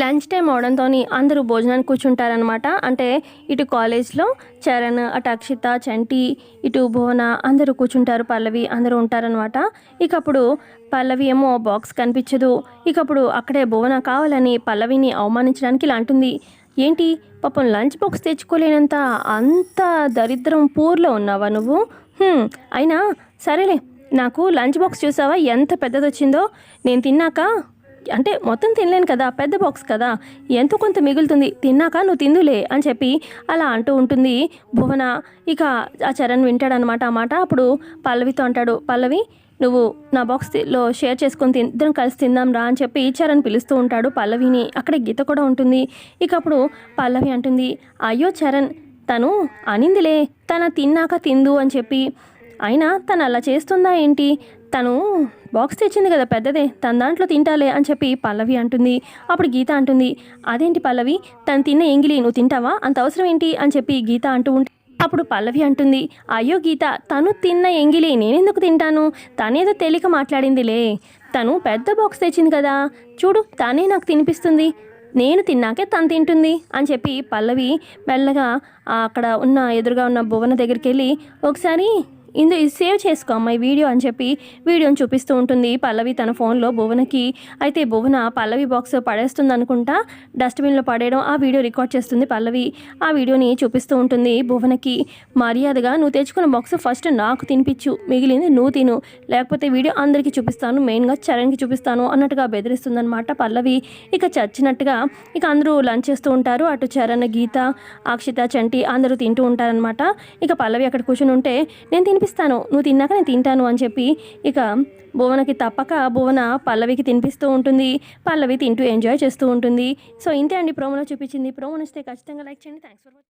Lunch time అవడంతో అందరూ భోజనానికి కూర్చుంటారనమాట. అంటే ఇటు కాలేజ్లో చరణ్, అటు అక్షిత, చంటి, ఇటు భువన అందరూ కూర్చుంటారు. పల్లవి అందరూ ఉంటారనమాట. ఇకప్పుడు పల్లవి ఏమో బాక్స్ కనిపించదు. ఇకప్పుడు అక్కడే భువన కావాలని పల్లవిని అవమానించడానికి ఇలా అంటుంది. ఏంటి పాపం లంచ్ బాక్స్ తెచ్చుకోలేనంత అంత దరిద్రం పూర్లో ఉన్నావా నువ్వు? అయినా సరేలే, నాకు లంచ్ బాక్స్ చూసావా ఎంత పెద్దది వచ్చిందో? నేను తిన్నాక అంటే మొత్తం తినలేను కదా, పెద్ద బాక్స్ కదా, ఎంతో కొంత మిగులుతుంది, తిన్నాక నువ్వు తిందులే అని చెప్పి అలా అంటూ ఉంటుంది భువన. ఇక ఆ చరణ్ వింటాడనమాట ఆ మాట. అప్పుడు పల్లవితో అంటాడు, పల్లవి నువ్వు నా బాక్స్లో షేర్ చేసుకొని ఇద్దరం కలిసి తిందాం రా అని చెప్పి చరణ్ పిలుస్తూ ఉంటాడు పల్లవిని. అక్కడ గీత కూడా ఉంటుంది. ఇక అప్పుడు పల్లవి అంటుంది, అయ్యో చరణ్, తను అనిందిలే తన తిన్నాక తిందు అని చెప్పి, అయినా తను అలా చేస్తుందా ఏంటి? తను బాక్స్ తెచ్చింది కదా పెద్దదే, తన దాంట్లో తింటాలే అని చెప్పి పల్లవి అంటుంది. అప్పుడు గీత అంటుంది, అదేంటి పల్లవి, తను తిన్న ఎంగిలి నువ్వు తింటావా, అంత అవసరం ఏంటి అని చెప్పి గీత అంటూ ఉంటే అప్పుడు పల్లవి అంటుంది, అయ్యో గీత, తను తిన్న ఎంగిలి నేనెందుకు తింటాను, తనేదో తెలియక మాట్లాడిందిలే, తను పెద్ద బాక్స్ తెచ్చింది కదా, చూడు తనే నాకు తినిపిస్తుంది, నేను తిన్నాకే తను తింటుంది అని చెప్పి పల్లవి మెల్లగా అక్కడ ఉన్న ఎదురుగా ఉన్న భువన దగ్గరికి వెళ్ళి, ఒకసారి ఇది సేవ్ చేసుకో అమ్మ ఈ వీడియో అని చెప్పి వీడియోని చూపిస్తూ ఉంటుంది పల్లవి తన ఫోన్లో భువనకి. అయితే భువన పల్లవి బాక్స్ పడేస్తుంది అనుకుంటా, డస్ట్బిన్లో పడేయడం ఆ వీడియో రికార్డ్ చేస్తుంది పల్లవి. ఆ వీడియోని చూపిస్తూ ఉంటుంది భువనకి. మర్యాదగా నువ్వు తెచ్చుకున్న బాక్స్ ఫస్ట్ నాకు తినిపించు, మిగిలింది నువ్వు తిను, లేకపోతే వీడియో అందరికీ చూపిస్తాను, మెయిన్గా చరణ్కి చూపిస్తాను అన్నట్టుగా బెదిరిస్తుందనమాట పల్లవి. ఇక చచ్చినట్టుగా ఇక అందరూ లంచ్ చేస్తూ ఉంటారు. అటు చరణ్, గీత, అక్షిత, చంటి అందరూ తింటూ ఉంటారనమాట. ఇక పల్లవి అక్కడ కూర్చుని ఉంటే, నేను తినిపిస్తాను, నువ్వు తిన్నాక నేను తింటాను అని చెప్పి ఇక భువనకి తప్పక భువన పల్లవికి తినిపిస్తూ ఉంటుంది. పల్లవి తింటూ ఎంజాయ్ చేస్తూ ఉంటుంది. సో ఇంతే అండి ప్రోమోలో చూపించింది. ప్రోమో నచ్చితే ఖచ్చితంగా లైక్ చేయండి. Thanks for watching.